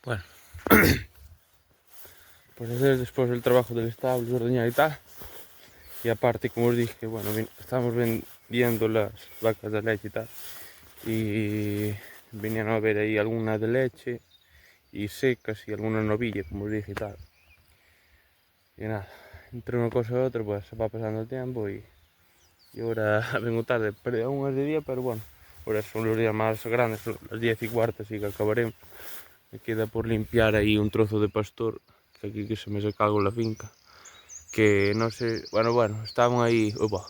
Bueno, pues hacer después el trabajo del establo, ordeñar y tal. Y aparte, como os dije, bueno, estamos vendiendo las vacas de leche y tal. Y venían a ver ahí algunas de leche y secas y algunas novillas, como os dije y tal. Y nada, entre una cosa y otra, pues se va pasando el tiempo y ahora vengo tarde, perdí aún es de día, pero bueno, ahora son los días más grandes, son las 10:15, así que acabaremos. Me queda por limpiar ahí un trozo de pastor, que aquí que se me seca algo la finca. Que no sé, bueno, estaban ahí, opa,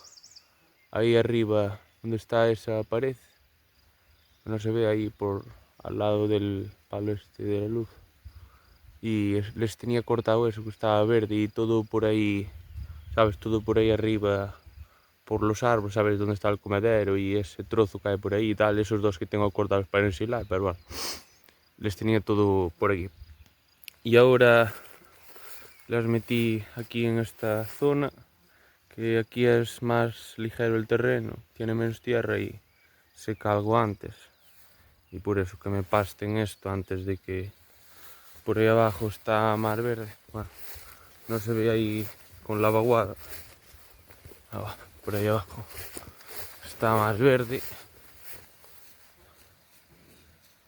ahí arriba, donde está esa pared, no se ve ahí por al lado del palo este de la luz. Y les tenía cortado eso que estaba verde y todo por ahí, ¿sabes? Todo por ahí arriba, por los árboles, ¿sabes? Dónde está el comedero y ese trozo cae por ahí y tal, esos dos que tengo cortados para ensilar, pero bueno, les tenía todo por aquí. Y ahora las metí aquí en esta zona, que aquí es más ligero el terreno, tiene menos tierra y seca algo antes. Y por eso que me pasten esto antes de que por ahí abajo está más verde. Bueno, no se ve ahí con la vaguada. Por ahí abajo está más verde.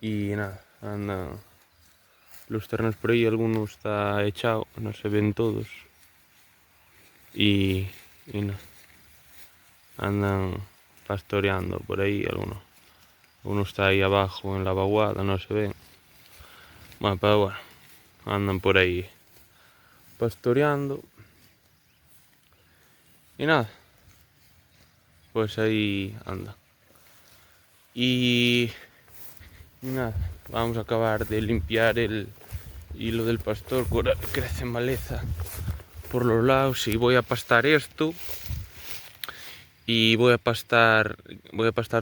Y nada, andan los terrenos por ahí, alguno está echado, no se ven todos. Y nada, andan pastoreando por ahí algunos. Uno está ahí abajo en la vaguada, no se ven. Bueno, pero bueno, andan por ahí pastoreando. Y nada, pues ahí anda. Y nada, vamos a acabar de limpiar el hilo del pastor, que ahora crece maleza por los lados. Y voy a pastar esto. Y voy a pastar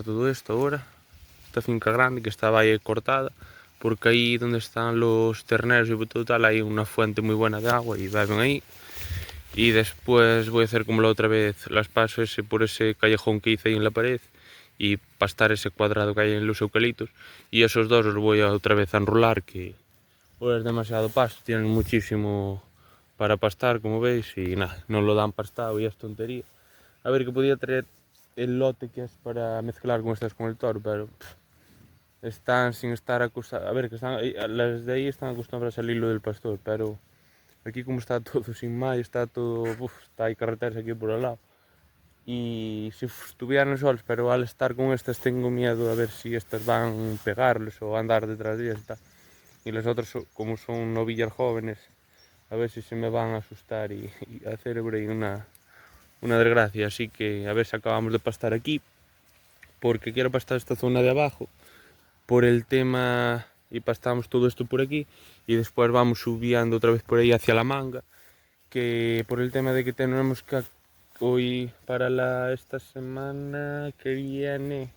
todo esto ahora. Esta finca grande que estaba ahí cortada, porque ahí donde están los terneros y todo tal hay una fuente muy buena de agua y beben ahí. Y después voy a hacer como la otra vez, las paso por ese callejón que hice ahí en la pared y pastar ese cuadrado que hay en los eucaliptos, y esos dos los voy a otra vez a enrolar, que pues es demasiado pasto, tienen muchísimo para pastar, como veis, y nada, no lo dan pastado y es tontería. A ver, que podía traer el lote que es para mezclar con estas con el toro, pero están sin estar acostumbраdos. A ver, que las de ahí están acostumbradas al hilo del pastor, pero aquí como está todo sin malla, está todo, está hay carreteras aquí por al lado. Y si estuvieran solos, pero al estar con estas tengo miedo a ver si estas van a pegarles o andar detrás de ellas y tal. Y las otras, como son novillas jóvenes, a ver si se me van a asustar y hacer por ahí una desgracia. Así que a ver si acabamos de pastar aquí, porque quiero pastar esta zona de abajo por el tema, y pastamos todo esto por aquí y después vamos subiendo otra vez por ahí hacia la manga, que por el tema de que tenemos que hoy para esta semana que viene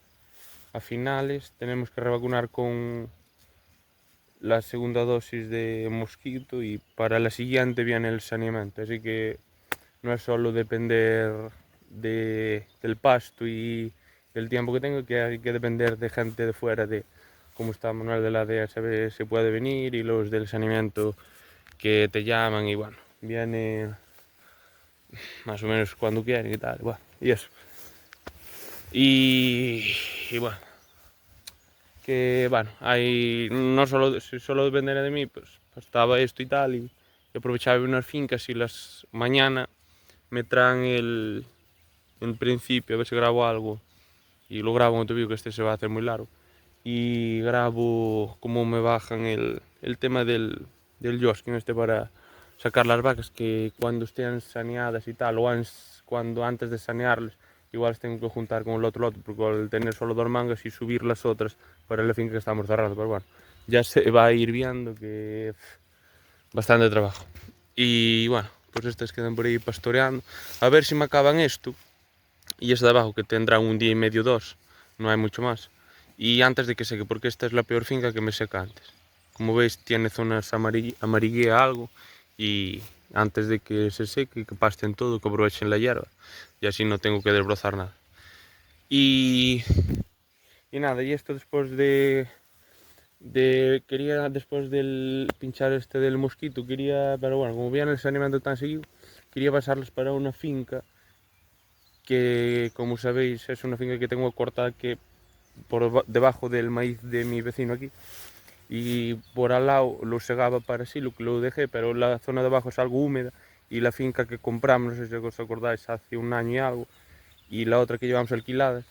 a finales tenemos que revacunar con la segunda dosis de mosquito, y para la siguiente viene el saneamiento, así que no es solo depender del pasto y del tiempo que tengo, que hay que depender de gente de fuera, de cómo está Manuel de la DEA, saber si puede venir, y los del saneamiento que te llaman y bueno, viene más o menos cuando quieren y tal, bueno, y eso. Y bueno, que bueno, hay no solo, si solo dependiera de mí, pues estaba esto y tal, y aprovechaba unas fincas y las mañana me traen en principio, a ver si grabo algo, y lo grabo en otro vídeo, que este se va a hacer muy largo, y grabo cómo me bajan el tema del Joskin este para sacar las vacas, que cuando estén saneadas y tal, o cuando antes de sanearles, igual las tengo que juntar con el otro lote, porque al tener solo dos mangas y subir las otras para la finca que estamos cerrando, pero bueno, ya se va a ir viendo que bastante trabajo. Y bueno, pues estas quedan por ahí pastoreando, a ver si me acaban esto, y esa de abajo que tendrá un día y medio, dos, no hay mucho más. Y antes de que seque, porque esta es la peor finca que me seca antes. Como veis tiene zonas amarillea algo, y antes de que se seque, que pasten todo, que aprovechen la hierba, y así no tengo que desbrozar nada. Y nada, y esto después de Quería, después del pinchar este del mosquito, pero bueno, como viene el saneamiento tan seguido, quería pasarlas para una finca que, como sabéis, es una finca que tengo cortada que debajo del maíz de mi vecino aquí, y por al lado lo segaba para sí, lo que lo dejé, pero la zona de abajo es algo húmeda, y la finca que compramos, no sé si os acordáis, hace un año y algo, y la otra que llevamos alquiladas,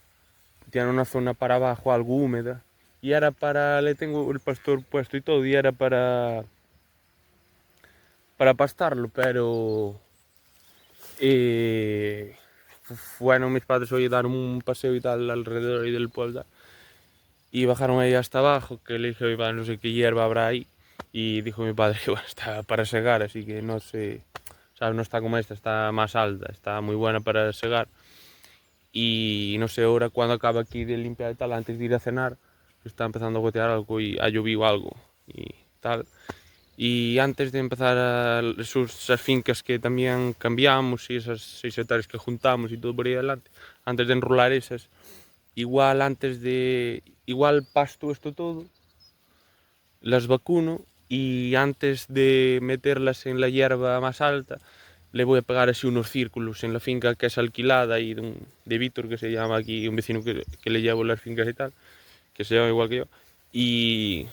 tiene una zona para abajo algo húmeda, y era le tengo el pastor puesto y todo, y era para pastarlo, pero eh, fueron mis padres hoy a dar un paseo y tal alrededor y del pueblo, y bajaron ahí hasta abajo, que le dije a mi padre no sé qué hierba habrá ahí, y dijo mi padre que bueno, está para segar, así que no sé, ¿sabes? No está como esta, está más alta, está muy buena para segar, y no sé ahora cuando acaba aquí de limpiar y tal, antes de ir a cenar, está empezando a gotear algo y ha llovido algo y tal. Y antes de empezar esas fincas que también cambiamos y esas 6 hectáreas que juntamos y todo por ahí adelante, antes de enrolar esas, igual pasto esto todo, las vacuno, y antes de meterlas en la hierba más alta, le voy a pegar así unos círculos en la finca que es alquilada y de Víctor, que se llama aquí, un vecino que le llevo las fincas y tal, que se llama igual que yo, y,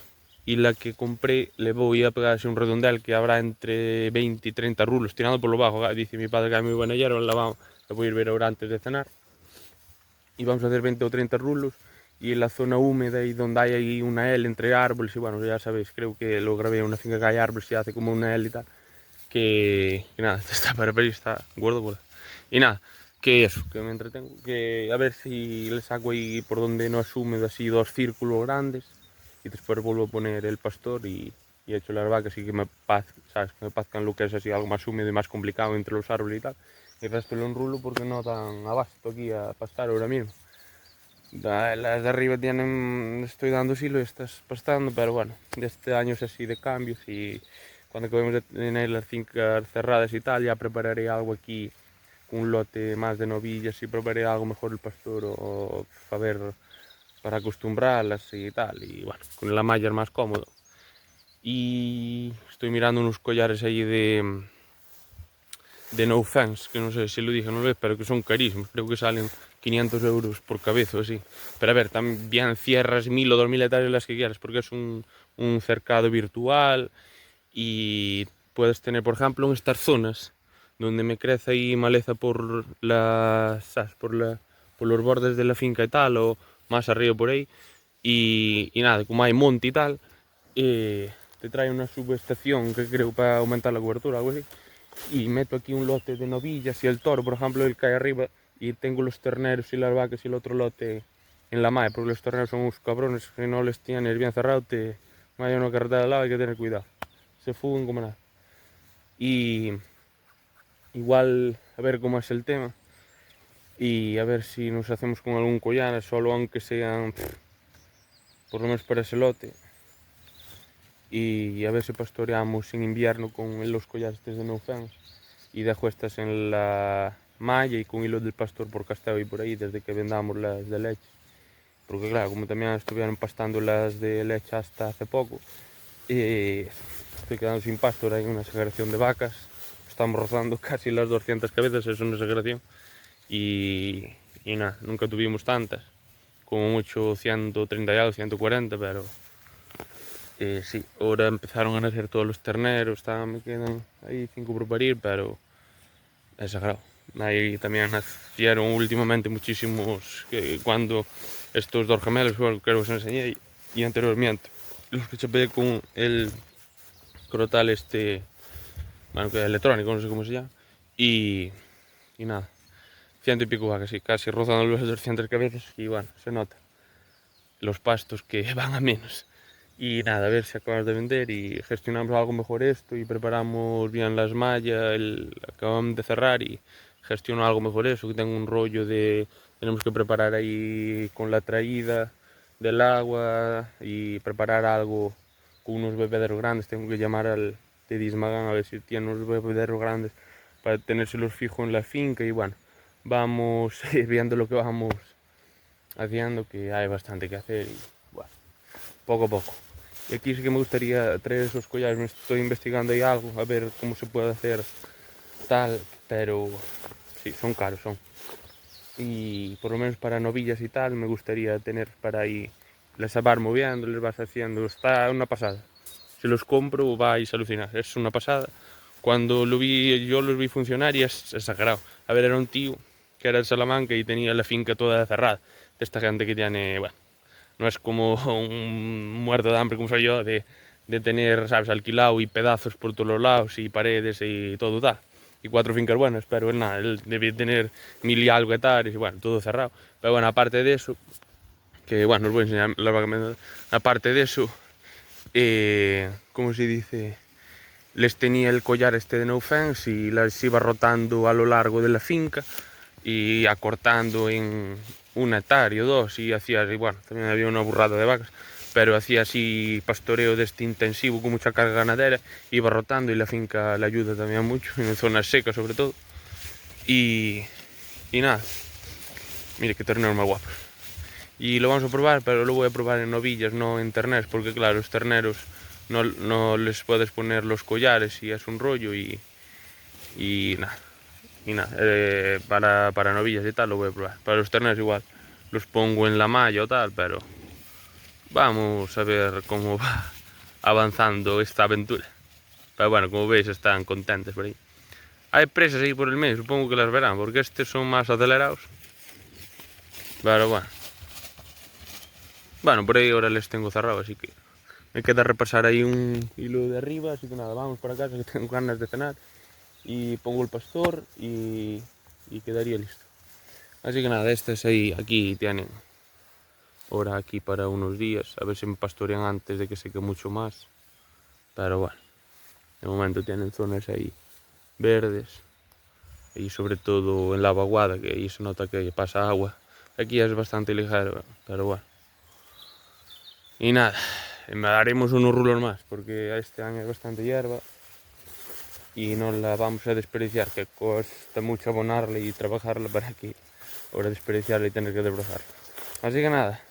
y la que compré le voy a pegar así un redondel que habrá entre 20 y 30 rulos, tirando por lo bajo. Dice mi padre que hay muy buena hierba, la voy a ir a ver ahora antes de cenar, y vamos a hacer 20 o 30 rulos, y en la zona húmeda y donde hay ahí una L entre árboles, y bueno, ya sabéis, creo que lo grabé en una finca que hay árboles y hace como una L y tal, que nada, está para ver, está gordo, bola. Y nada, que eso, que me entretengo, que a ver si le saco ahí por donde no es húmedo así 2 círculos grandes, y después vuelvo a poner el pastor y echo las vacas y que ¿sabes? Que me pazcan lo que es así algo más húmedo y más complicado entre los árboles y tal. Y el resto lo enrulo porque no dan abasto aquí a pastar ahora mismo. Las de arriba estoy dando silo y estás pastando, pero bueno, de este año es así de cambios, y cuando acabemos de tener las fincas cerradas y tal, ya prepararé algo aquí, un lote más de novillas, y prepararé algo mejor el pastor, o a ver, para acostumbrarlas y tal, y bueno, con la malla es más cómodo. Y estoy mirando unos collares ahí de No Fence, que no sé si lo dije una vez, pero que son carísimos, creo que salen 500 euros por cabeza o así. Pero a ver, también cierras 1000 o 2000 hectáreas las que quieras, porque es un cercado virtual, y puedes tener, por ejemplo, en estas zonas donde me crece ahí maleza ¿sabes? Por los bordes de la finca y tal, o más arriba por ahí, y nada, como hay monte y tal, te trae una subestación que creo para aumentar la cobertura, algo así, y meto aquí un lote de novillas, y el toro, por ejemplo, el cae arriba, y tengo los terneros y las vacas y el otro lote en la malla, porque los terneros son unos cabrones que no les tienes bien cerrado, te vaya una carretera al lado, hay que tener cuidado, se fugan como nada. Y igual a ver cómo es el tema, y a ver si nos hacemos con algún collar, solo aunque sean por lo menos para ese lote, y a ver si pastoreamos en invierno con los collares de No Fence, y dejo estas en la malla y con hilo del pastor por Casteo y por ahí desde que vendamos las de leche. Porque claro, como también estuvieron pastando las de leche hasta hace poco, estoy quedando sin pasto, ahora hay una exageración de vacas, estamos rozando casi las 200 cabezas, es una exageración, y, y nada, nunca tuvimos tantas, como mucho 130 y algo, 140, pero sí, ahora empezaron a nacer todos los terneros, me quedan ahí 5 por parir, pero es sagrado. Ahí también nacieron últimamente muchísimos, cuando estos dos gemelos, creo que os enseñé, y anteriormente, los que chapé con el crotal bueno, que es electrónico, no sé cómo se llama, y, y nada, ciento y pico vacas, casi rozando los 200 cabezas, y bueno, se nota los pastos que van a menos. Y nada, a ver si acabamos de vender y gestionamos algo mejor esto, y preparamos bien las mallas, acabamos de cerrar y gestiono algo mejor eso, que tengo un rollo tenemos que preparar ahí con la traída del agua, y preparar algo con unos bebederos grandes, tengo que llamar al de Dismagan a ver si tiene unos bebederos grandes para tenérselos fijo en la finca, y bueno, vamos viendo lo que vamos haciendo, que hay bastante que hacer, y bueno, poco a poco. Y aquí sí que me gustaría traer esos collares, me estoy investigando ahí algo, a ver cómo se puede hacer tal, pero sí, son caros, son. Y por lo menos para novillas y tal, me gustaría tener para ahí, les vas moviendo, les vas haciendo, está una pasada. Si los compro vais a alucinar, es una pasada. Cuando yo los vi funcionar y es exagerado. A ver, era un tío que era de Salamanca y tenía la finca toda cerrada. De esta gente que tiene, bueno, no es como un muerto de hambre como soy yo, de tener, ¿sabes?, alquilado y pedazos por todos los lados y paredes y todo tal. Y 4 fincas buenas, pero nada, él debía tener 1000 y algo hectáreas y bueno, todo cerrado. Pero bueno, aparte de eso, que bueno, os voy a enseñar la vaca, aparte de eso, ¿cómo se dice? Les tenía el collar este de no fence y las iba rotando a lo largo de la finca y acortando en 1 hectárea o 2 y hacía, y bueno, también había una burrada de vacas, pero hacía así pastoreo de este intensivo con mucha carga ganadera, iba rotando y la finca le ayuda también mucho, en zonas secas sobre todo. Y, y nada, mire qué ternero más guapo. Y lo vamos a probar, pero lo voy a probar en novillas, no en terneros, porque claro, los terneros no les puedes poner los collares y es un rollo y nada. Y nada, para novillas y tal lo voy a probar. Para los terneros igual, los pongo en la malla o tal, pero vamos a ver cómo va avanzando esta aventura. Pero bueno, como veis están contentos por ahí. Hay presas ahí por el medio, supongo que las verán, porque estos son más acelerados. Pero bueno. Bueno, por ahí ahora les tengo cerrado, así que me queda repasar ahí un hilo de arriba, así que nada, vamos para casa que tengo ganas de cenar. Y pongo el pastor y quedaría listo. Así que nada, estos ahí, aquí tienen hora aquí para unos días, a ver si me pastorean antes de que seque mucho más. Pero bueno, de momento tienen zonas ahí verdes y sobre todo en la vaguada, que ahí se nota que pasa agua. Aquí es bastante ligero, pero bueno. Y nada, me haremos unos rulos más porque este año es bastante hierba y no la vamos a desperdiciar, que cuesta mucho abonarla y trabajarla para que ahora desperdiciarla y tener que desbrozarla. Así que nada,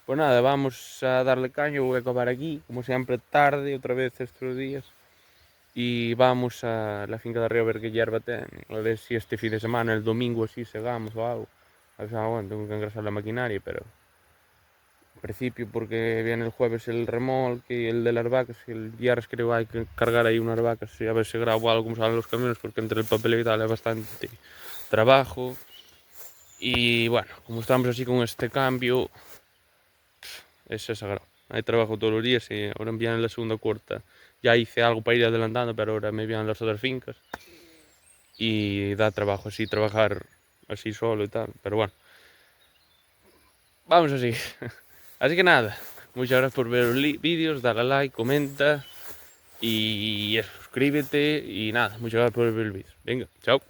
pues nada, vamos a darle caño, voy a acabar aquí, como siempre tarde, otra vez estos días. Y vamos a la finca de arriba a ver qué hierba tiene, a ver si este fin de semana, el domingo así, segamos o algo. A ver si bueno, tengo que engrasar la maquinaria, pero en principio porque viene el jueves el remolque y el de las vacas, y el viernes creo hay que cargar ahí unas vacas y a ver si grabo algo como salen los camiones, porque entre el papel y tal es bastante trabajo. Y bueno, como estamos así con este cambio, es sagrado. Hay trabajo todos los días y ahora me viene la segunda cuarta. Ya hice algo para ir adelantando, pero ahora me vienen las otras fincas. Y da trabajo así, trabajar así solo y tal. Pero bueno, vamos así. Así que nada, muchas gracias por ver los vídeos, dale like, comenta y eso, suscríbete y nada, muchas gracias por ver el vídeo. Venga, chao.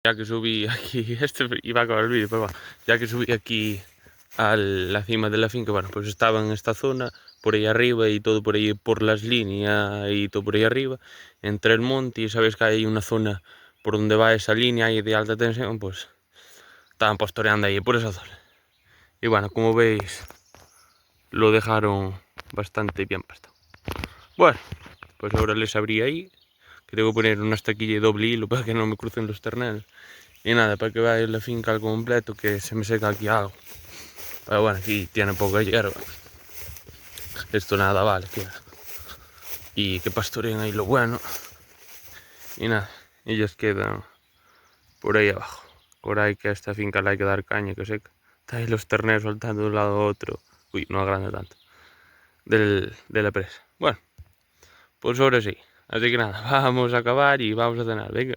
Ya que subí aquí, este iba a acabar el vídeo, pero bueno, ya que subí aquí a la cima de la finca, bueno, pues estaba en esta zona, por ahí arriba y todo por ahí, por las líneas y todo por ahí arriba, entre el monte y sabes que hay una zona por donde va esa línea ahí de alta tensión, pues estaban pastoreando ahí por esa zona. Y bueno, como veis, lo dejaron bastante bien pastado. Bueno, pues ahora les abrí ahí, que tengo que poner una estaquilla de doble hilo para que no me crucen los terneros. Y nada, para que veáis la finca al completo, que se me seca aquí algo. Pero bueno, aquí tiene poca hierba. Esto nada vale, tío. Y que pastoreen ahí lo bueno. Y nada, ellos quedan por ahí abajo. Por ahí que a esta finca le hay que dar caña, que seca. Está ahí los terneros saltando de un lado a otro. Uy, no agranda tanto. De la presa. Bueno, pues ahora sí. Así que nada, vamos a acabar y vamos a cenar. Venga.